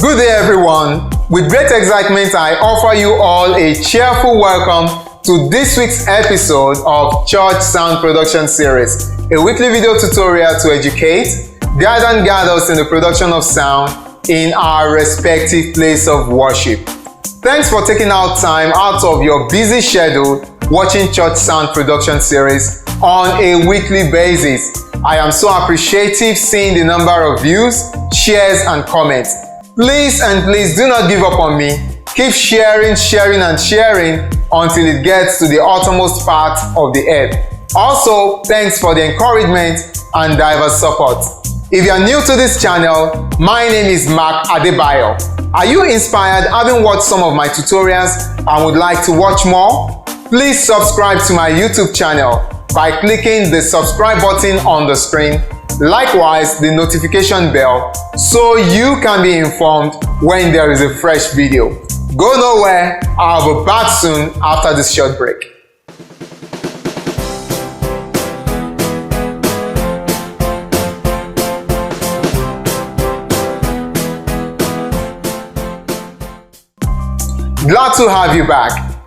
Good day everyone. With great excitement, I offer you all a cheerful welcome to this week's episode of Church Sound Production Series, a weekly video tutorial to educate, guide and guide us in the production of sound in our respective place of worship. Thanks for taking out time out of your busy schedule watching Church Sound Production Series on a weekly basis. I am so appreciative seeing the number of views, shares and comments. Please do not give up on me. Keep sharing until it gets to the uttermost part of the earth. Also, thanks for the encouragement and diverse support. If you are new to this channel, my name is Mark Adebayo. Are you inspired having watched some of my tutorials and would like to watch more? Please subscribe to my YouTube channel by clicking the subscribe button on the screen. Likewise, the notification bell so you can be informed when there is a fresh video. Go nowhere, I'll be back soon after this short break. Glad to have you back.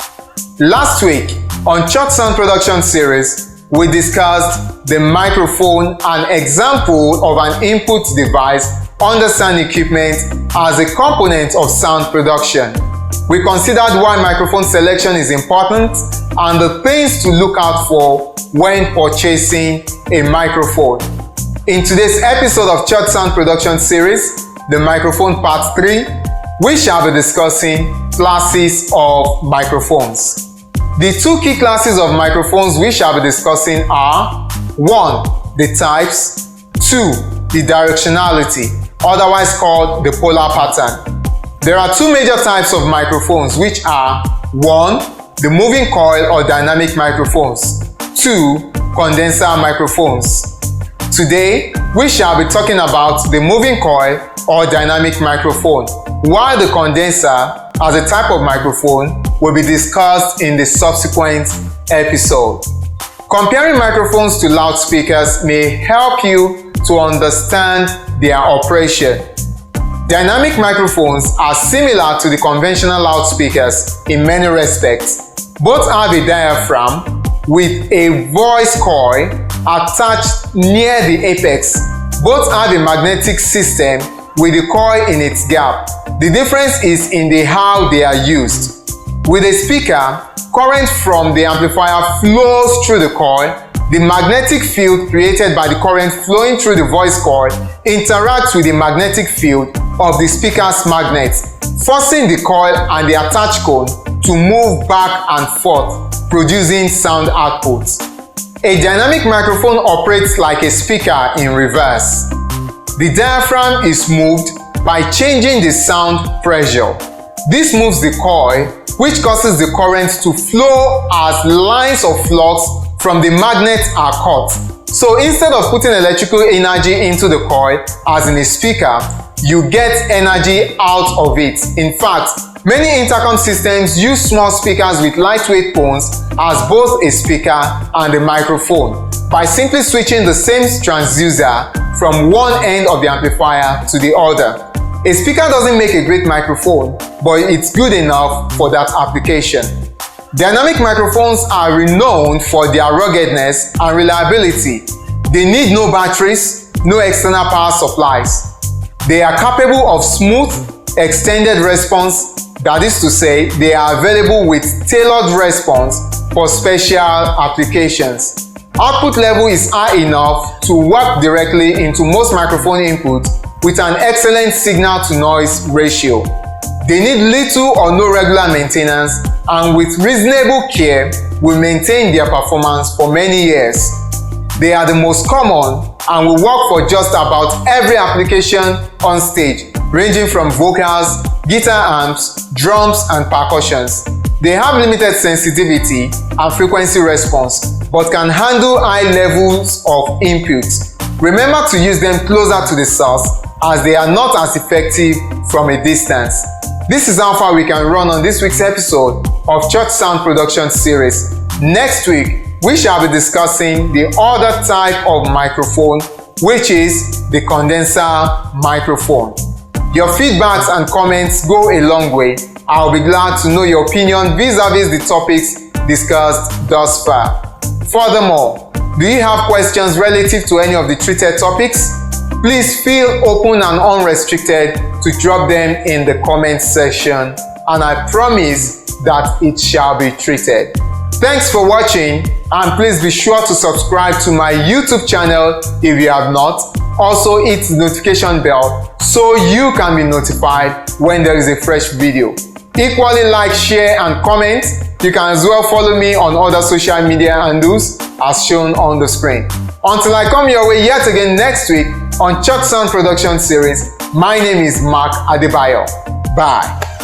Last week on Church Sound Production Series, we discussed the microphone, an example of an input device under sound equipment as a component of sound production. We considered why microphone selection is important and the things to look out for when purchasing a microphone. In today's episode of Church Sound Production Series, the microphone part 3, we shall be discussing classes of microphones. The two key classes of microphones we shall be discussing are 1. The types, 2. The directionality, otherwise called the polar pattern. There are two major types of microphones, which are 1. The moving coil or dynamic microphones, 2. Condenser microphones. Today, we shall be talking about the moving coil or dynamic microphone, while the condenser as a type of microphone will be discussed in the subsequent episode. Comparing microphones to loudspeakers may help you to understand their operation. Dynamic microphones are similar to the conventional loudspeakers in many respects. Both have a diaphragm with a voice coil attached near the apex. Both have a magnetic system with the coil in its gap. The difference is in how they are used. With a speaker, current from the amplifier flows through the coil. The magnetic field created by the current flowing through the voice coil interacts with the magnetic field of the speaker's magnet, forcing the coil and the attached cone to move back and forth, producing sound output. A dynamic microphone operates like a speaker in reverse. The diaphragm is moved by changing the sound pressure. This moves the coil, which causes the current to flow as lines of flux from the magnet are cut. So instead of putting electrical energy into the coil as in a speaker, you get energy out of it. In fact, many intercom systems use small speakers with lightweight cones as both a speaker and a microphone by simply switching the same transducer from one end of the amplifier to the other. A speaker doesn't make a great microphone, but it's good enough for that application. Dynamic microphones are renowned for their ruggedness and reliability. They need no batteries, no external power supplies. They are capable of smooth, extended response, that is to say, they are available with tailored response for special applications. Output level is high enough to work directly into most microphone inputs with an excellent signal-to-noise ratio. They need little or no regular maintenance and with reasonable care will maintain their performance for many years. They are the most common and will work for just about every application on stage, ranging from vocals, guitar amps, drums and percussions. They have limited sensitivity and frequency response, but can handle high levels of input. Remember to use them closer to the source as they are not as effective from a distance. This is how far we can run on this week's episode of Church Sound Production Series. Next week, we shall be discussing the other type of microphone, which is the condenser microphone. Your feedbacks and comments go a long way. I'll be glad to know your opinion vis-a-vis the topics discussed thus far. Furthermore, do you have questions relative to any of the treated topics? Please feel open and unrestricted to drop them in the comments section, and I promise that it shall be treated. Thanks for watching, and please be sure to subscribe to my YouTube channel if you have not. Also hit the notification bell so you can be notified when there is a fresh video. Equally like, share and comment. You can as well follow me on other social media handles as shown on the screen. Until I come your way yet again next week on Church Sound Production Series, my name is Mark Adebayo. Bye.